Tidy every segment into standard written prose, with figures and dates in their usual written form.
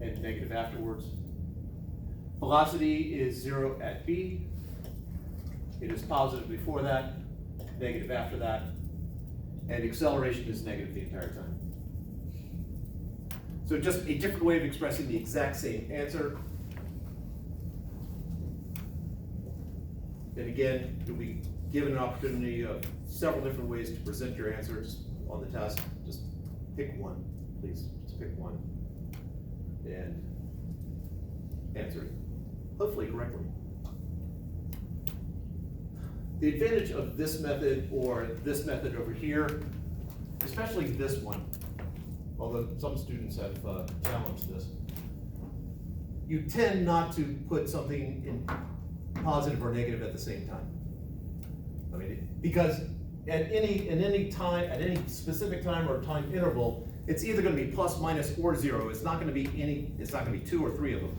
and negative afterwards. Velocity is 0 at B. It is positive before that, negative after that, and acceleration is negative the entire time. So just a different way of expressing the exact same answer. And again, you'll be given an opportunity of several different ways to present your answers on the test. Just pick one, please. Just pick one and answer it, hopefully correctly. The advantage of this method or this method over here, especially this one, although some students have challenged this, you tend not to put something in positive or negative at the same time. I mean, because at any time, at any specific time or time interval, it's either going to be plus, minus, or 0. It's not going to be it's not going to be 2 or 3 of them.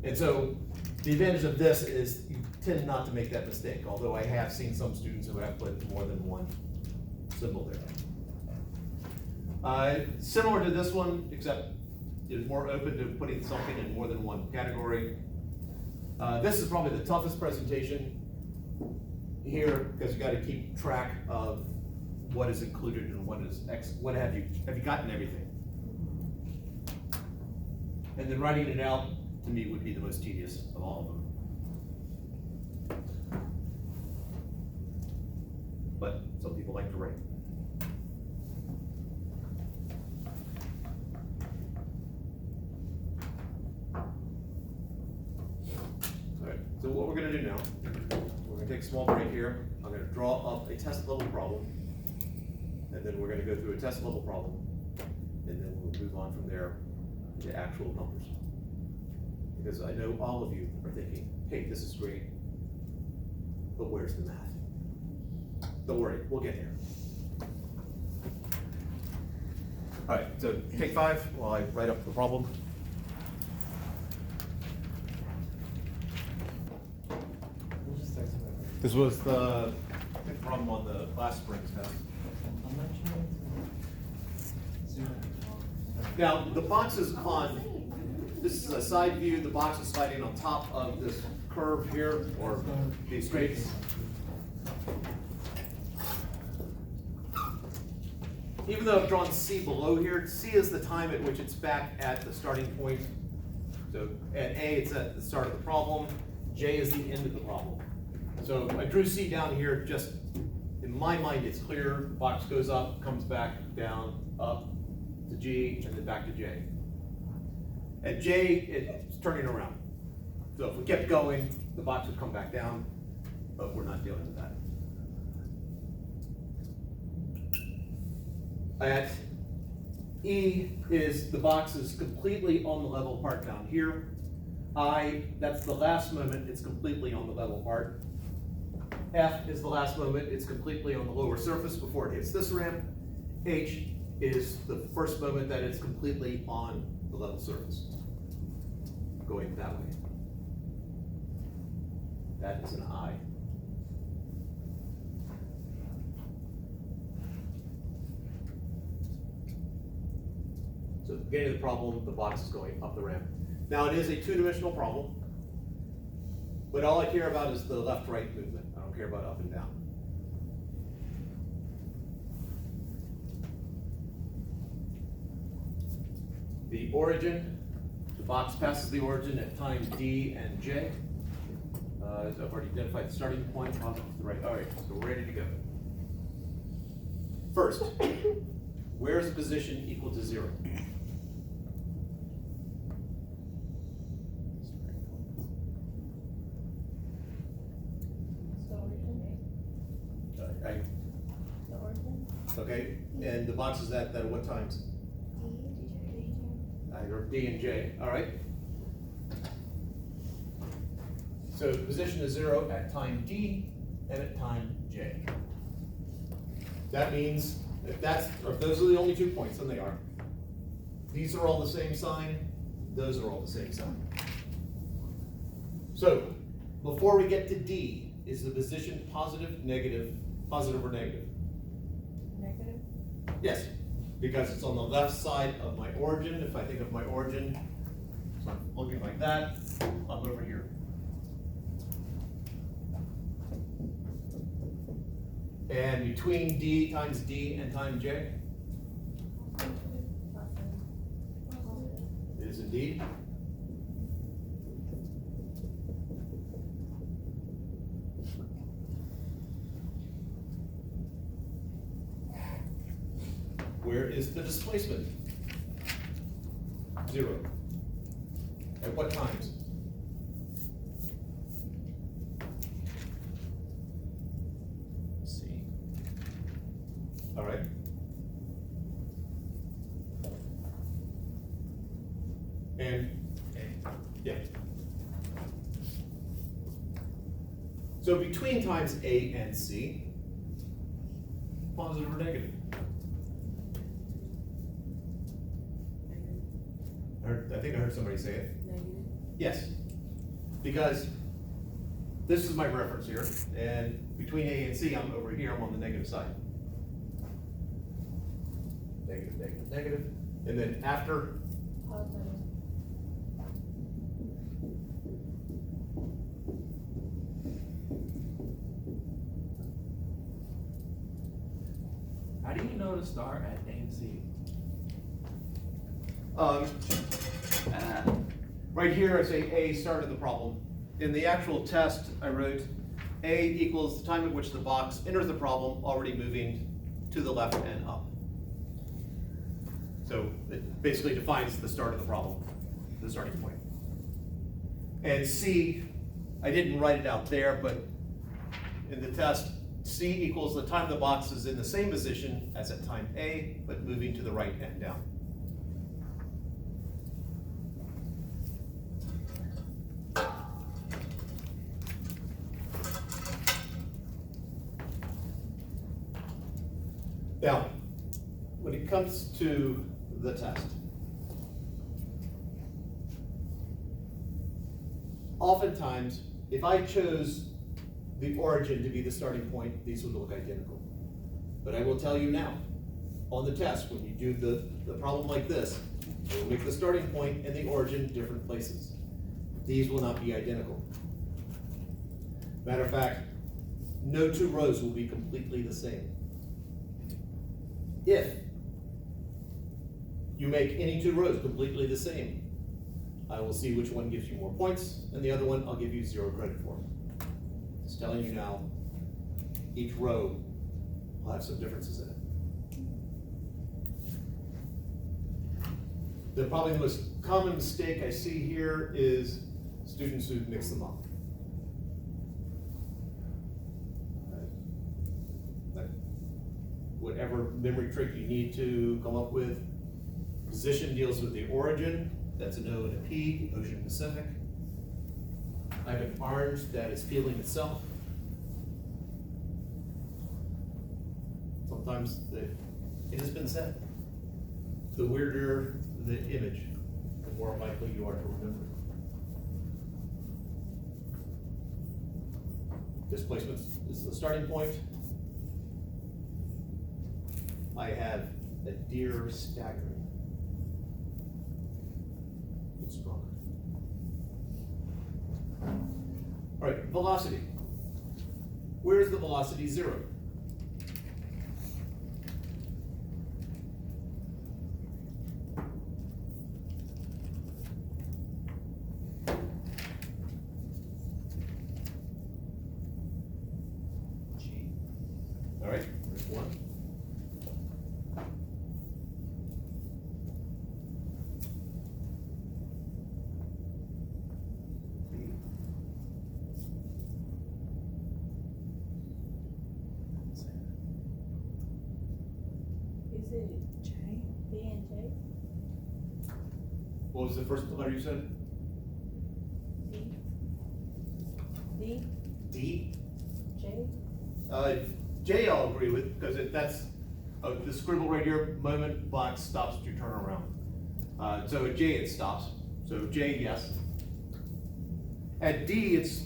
And so the advantage of this is you tend not to make that mistake, although I have seen some students who have put more than one symbol there. Similar to this one, except it's more open to putting something in more than one category. This is probably the toughest presentation here because you got to keep track of what is included and what is what have you gotten everything? And then writing it out to me would be the most tedious of all of them. But some people like to write. All right, so what we're going to do now, we're going to take a small break here. I'm going to draw up a test level problem, and then we're going to go through a test level problem, and then we'll move on from there to actual numbers. Because I know all of you are thinking, hey, this is great, but where's the math? Don't worry, we'll get there. All right, so take 5 while I write up the problem. This was the problem on the last spring's test. Now, the box is on, this is a side view, the box is sliding on top of this curve here, or these straights. Even though I've drawn C below here, C is the time at which it's back at the starting point. So at A, it's at the start of the problem. J is the end of the problem. So I drew C down here, just in my mind it's clear. The box goes up, comes back, down, up to G, and then back to J. At J, it's turning around. So if we kept going, the box would come back down, but we're not dealing with that. At E is the box is completely on the level part down here. I, that's the last moment it's completely on the level part. F is the last moment it's completely on the lower surface before it hits this ramp. H is the first moment that it's completely on the level surface, going that way. That is an I. So at the beginning of the problem, the box is going up the ramp. Now it is a two-dimensional problem, but all I care about is the left-right movement. I don't care about up and down. The origin, the box passes the origin at time D and J. I've already identified the starting point, on to the right. All right, so we're ready to go. First, where is the position equal to 0? Okay, and the box is at what times? Or D and J, all right. So the position is 0 at time D and at time J. That means if those are the only 2 points, and they are. These are all the same sign, those are all the same sign. So before we get to D, is the position positive, negative, positive or negative? Negative? Yes. because it's on the left side of my origin. If I think of my origin, so I'm looking like that, I'm over here. And between D times D and times J is indeed where is the displacement? 0. At what times? C. All right. And yeah. So between times A and C, positive or negative? I think I heard somebody say it. Negative. Yes, because this is my reference here, and between A and C, I'm over here, I'm on the negative side. Negative, negative, negative, and then after, Positive. How do you know to start at A and C? right here I say A started the problem. In the actual test, I wrote A equals the time at which the box enters the problem, already moving to the left and up. So it basically defines the start of the problem, the starting point. And C, I didn't write it out there, but in the test, C equals the time the box is in the same position as at time A, but moving to the right and down. Now, when it comes to the test, oftentimes, if I chose the origin to be the starting point, these would look identical. But I will tell you now, on the test, when you do the problem like this, it will make the starting point and the origin different places. These will not be identical. Matter of fact, no two rows will be completely the same. If you make any two rows completely the same, I will see which one gives you more points, and the other one I'll give you 0 credit for. Just telling you now, each row will have some differences in it. Probably the most common mistake I see here is students who mix them up. Whatever memory trick you need to come up with. Position deals with the origin, that's an O and a P, Ocean Pacific. I have an orange that is feeling itself. Sometimes it has been said, the weirder the image, the more likely you are to remember. Displacement is the starting point. I have a deer staggering. It's strong. All right, velocity. Where's the velocity 0? G. All right, there's 1. Is it J? B and J? What was the first letter you said? D? D? D? J? J I'll agree with, because that's the scribble right here, moment box stops to turn around. So at J it stops. So J, yes. At D it's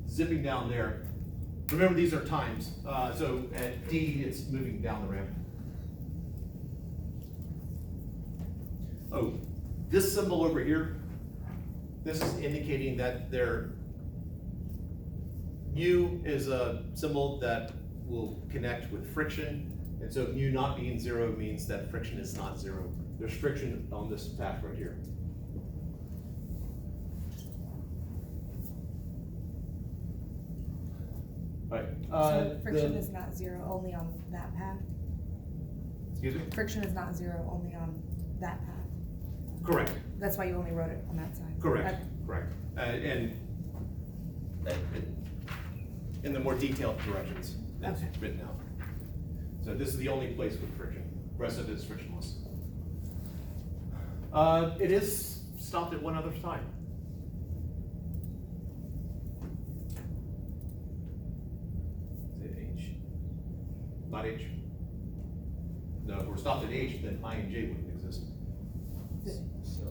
zipping down there. Remember these are times. So at D it's moving down the ramp. Oh, this symbol over here, this is indicating that mu is a symbol that will connect with friction. And so mu not being 0 means that friction is not 0. There's friction on this path right here. Right. So friction is not 0 only on that path? Excuse me? Friction is not 0 only on that path? Correct. That's why you only wrote it on that side? Correct. Okay. Correct. And in the more detailed directions, it's Okay. written out. So this is the only place with friction. The rest of it is frictionless. It is stopped at one other time. Is it H? Not H. No, if we're stopped at H, then I and J wouldn't exist. So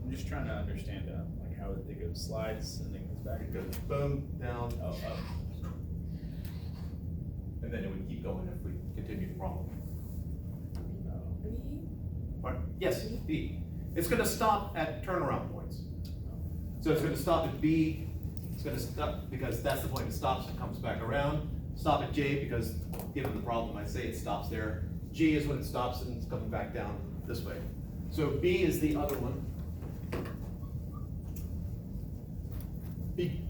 I'm just trying to understand, like how it goes slides and then goes back. It goes boom, down, Oh, and then it would keep going if we continue the problem. oh. B, Right. Yes, B. It's gonna stop at turnaround points. So it's gonna stop at B, it's gonna stop, because that's the point it stops, it comes back around. Stop at J, because given the problem, I say it stops there. G is when it stops and it's coming back down this way. So B is the other one.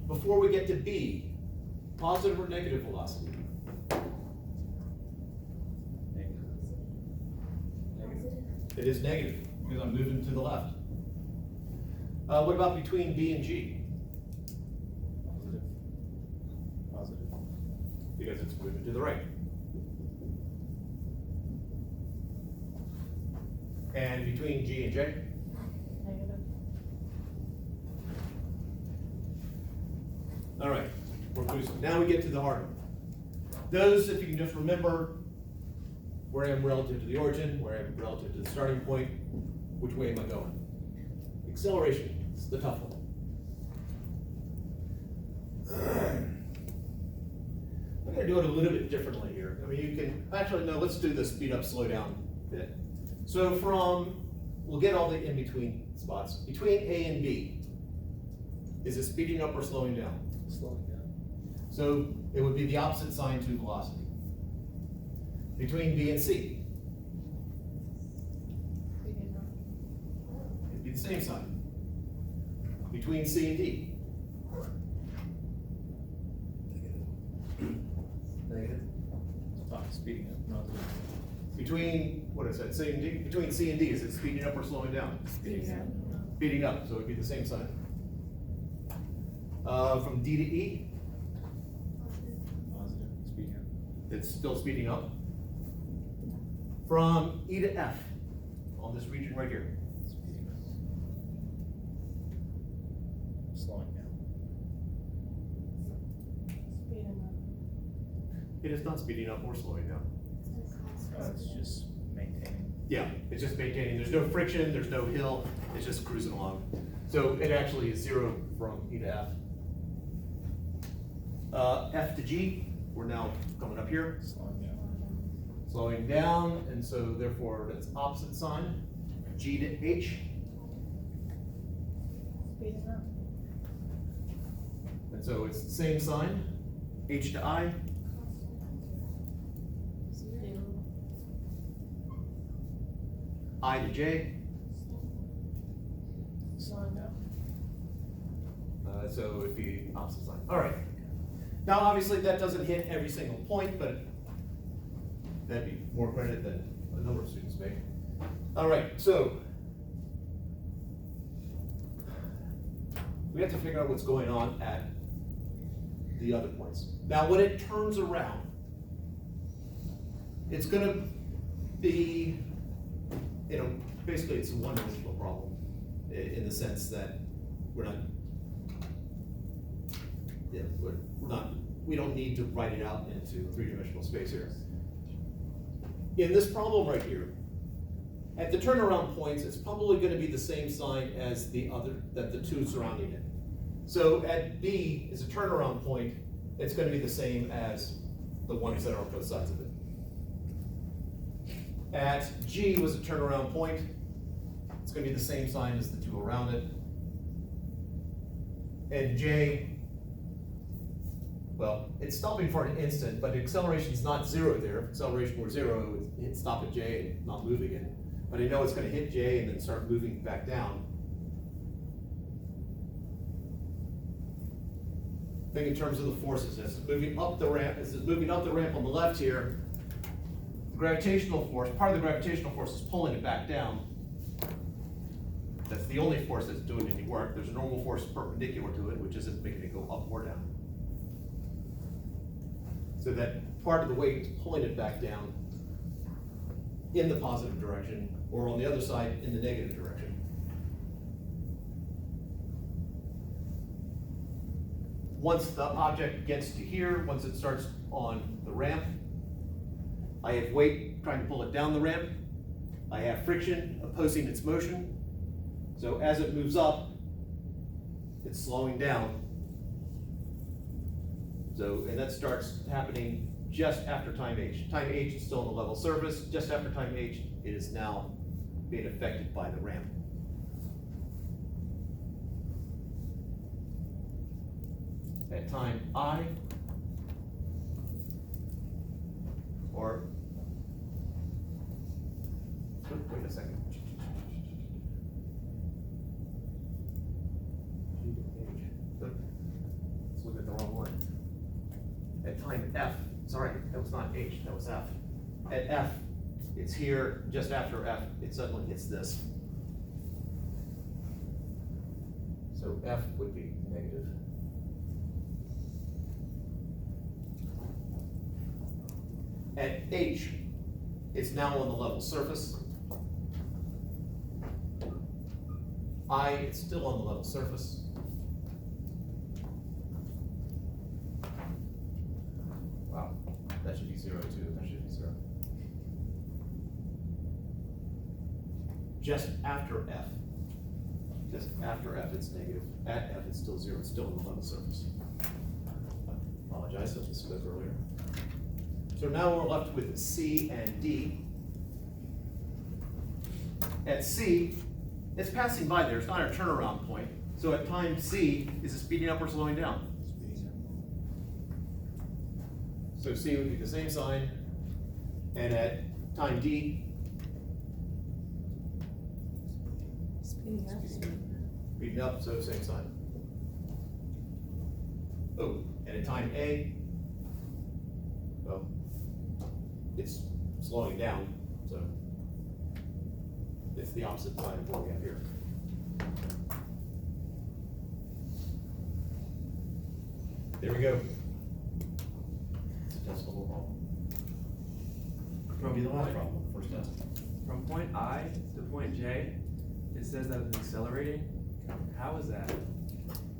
Before we get to B, positive or negative velocity? positive, It is negative, because I'm moving to the left. What about between B and G? Positive. Positive. Because it's moving to the right. And between G and J? negative, All right, we're cruising. Now we get to the hard one. Those, if you can just remember where I am relative to the origin, where I am relative to the starting point, which way am I going? Acceleration, it's the tough one. I'm gonna do it a little bit differently here. I mean, you can, actually, no, let's do the speed up, slow down bit. So we'll get all the in-between spots. Between A and B, is it speeding up or slowing down? Slowing down. So it would be the opposite sign to velocity. Between B and C, speeding up, it'd be the same sign. Between C and D, Negative. Speeding up. Positive. between, what is that, C and D? Between C and D, is it speeding up or slowing down? Speeding up. Speeding up, so it'd be the same sign. From D to E, Positive. Speeding up. it's still speeding up. From E to F, on this region right here, Speeding up. Slowing down. speeding up, it is not speeding up or slowing down. It's just maintaining. Yeah, it's just maintaining, there's no friction, there's no hill, it's just cruising along. So it actually is 0 from E to F. F to G, we're now coming up here, Slowing down. slowing down, and so therefore that's opposite sign. G to H, speeding up, and so it's the same sign. H to I, zero, I to J, slowing down, so it'd be opposite sign. All right. Now, obviously, that doesn't hit every single point, but that'd be more credit than a number of students make. All right, so we have to figure out what's going on at the other points. Now, when it turns around, it's gonna be, basically it's a one-dimensional problem in the sense that we're not, we don't need to write it out into three-dimensional space here. In this problem right here, at the turnaround points, it's probably gonna be the same sign as the two surrounding it. So at B is a turnaround point, it's gonna be the same as the ones that are on both sides of it. At G was a turnaround point. It's gonna be the same sign as the two around it. And J, well, it's stopping for an instant, but acceleration's not zero there. If acceleration were zero, it would hit stop at J and not move again. But I know it's gonna hit J and then start moving back down. Think in terms of the forces. As it's moving up the ramp, on the left here, the gravitational force, part of the gravitational force is pulling it back down. That's the only force that's doing any work. There's a normal force perpendicular to it, which isn't making it go up or down. So that part of the weight is pulling it back down in the positive direction, or on the other side, in the negative direction. Once the object gets to here, once it starts on the ramp, I have weight trying to pull it down the ramp. I have friction opposing its motion. So as it moves up, it's slowing down. So, and that starts happening just after time h. Time h is still on the level surface. Just after time h, it is now being affected by the ramp. At time I, or, wait a second. Let's look at the wrong one. At time F, sorry, that was not H, that was F. At F, it's here, just after F, it suddenly hits this. So F would be negative. At H, it's now on the level surface. I, it's still on the level surface. Wow, that should be zero too, that should be zero. Just after F, it's negative. At F, it's still zero, it's still on the level surface. Apologize, I misspoke earlier. So now we're left with C and D. At C, it's passing by there, it's not a turnaround point. So at time C, is it speeding up or slowing down? So C would be the same sign. And at time D, Speeding up. speeding up, so same sign. Oh, and at time A, well, it's slowing down, so it's the opposite side of what we have here. There we go. It's a test level problem. Probably the last problem, the first test. From point I to point J, it says that it's accelerating. How is that?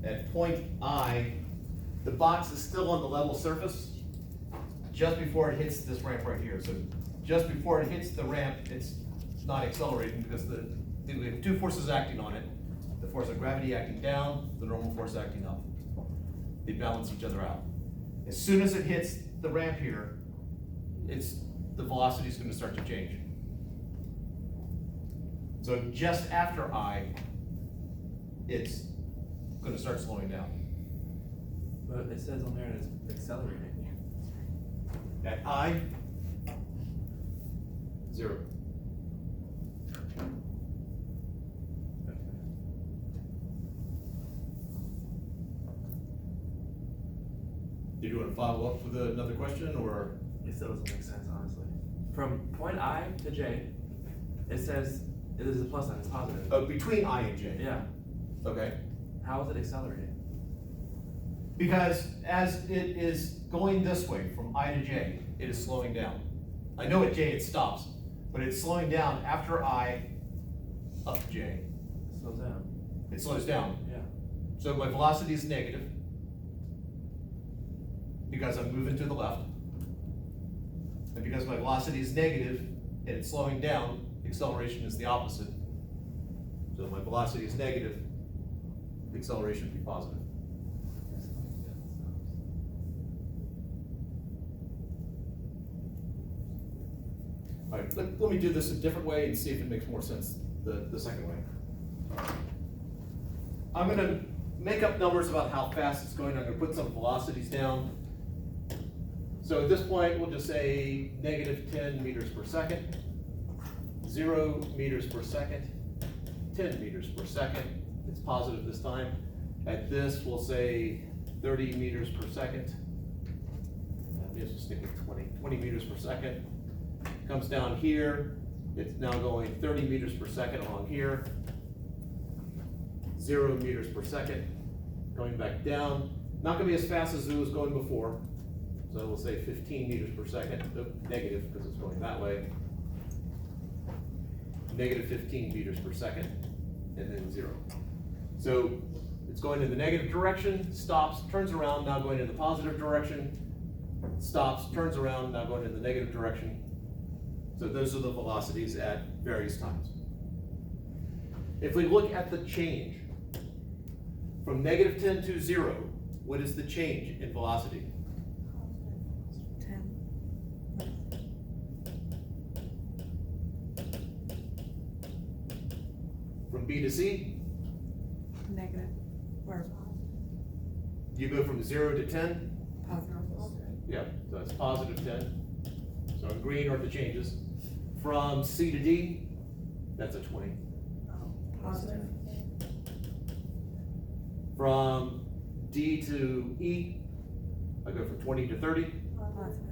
At point I, the box is still on the level surface just before it hits this ramp right here. So just before it hits the ramp, it's not accelerating because we have two forces acting on it. The force of gravity acting down, the normal force acting up. They balance each other out. As soon as it hits the ramp here, the velocity is going to start to change. So just after I, it's going to start slowing down. But it says on there that it's accelerating. At I, 0. Did you want to follow up with another question, or? It still doesn't make sense, honestly. From point I to J, it says it is a plus sign, it's positive. Oh, between I and J? Yeah. Okay. How is it accelerating? Because as it is going this way, from I to J, it is slowing down. I know at J it stops, but it's slowing down after I up to J. It slows down. It slows down. Yeah. So my velocity is negative because I'm moving to the left. And because my velocity is negative and it's slowing down, acceleration is the opposite. So my velocity is negative, the acceleration would be positive. Alright, let me do this a different way and see if it makes more sense the second way. I'm gonna make up numbers about how fast it's going. I'm gonna put some velocities down. So at this point, we'll just say negative 10 meters per second, 0 meters per second, 10 meters per second. It's positive this time. At this, we'll say 30 meters per second. Maybe just stick with 20 meters per second. Comes down here, it's now going 30 meters per second along here. 0 meters per second, going back down. Not gonna be as fast as it was going before. So we'll say 15 meters per second, negative because it's going that way. Negative 15 meters per second, and then 0. So it's going in the negative direction, stops, turns around, now going in the positive direction, stops, turns around, now going in the negative direction. So those are the velocities at various times. If we look at the change from negative 10 to 0, what is the change in velocity? 10. From B to C, Negative. Or you go from 0 to 10. positive. Yeah, so that's positive 10. So in green are the changes. From C to D, that's a 20. Positive. From D to E, I go from 20 to 30. Positive.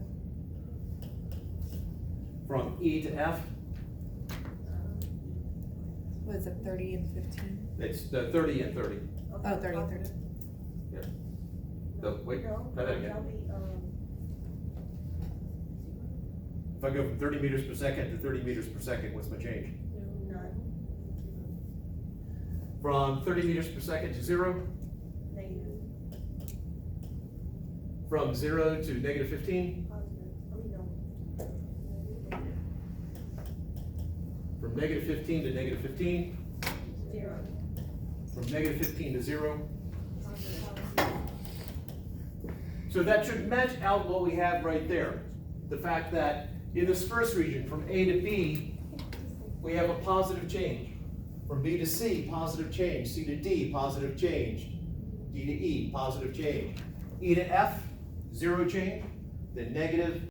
From E to F, What is it, 30 and 15? it's 30 and 30. Oh, 30 and 30. Wait, No, try that again. that'll be, If I go from 30 meters per second to 30 meters per second, what's my change? none, From 30 meters per second to 0, negative, from 0 to negative 15, positive, no. from negative 15 to negative 15, 0, from negative 15 to 0. positive. So that should match out what we have right there. The fact that in this first region, from A to B, we have a positive change. From B to C, positive change. C to D, positive change. D to E, positive change. E to F, 0 change. Then negative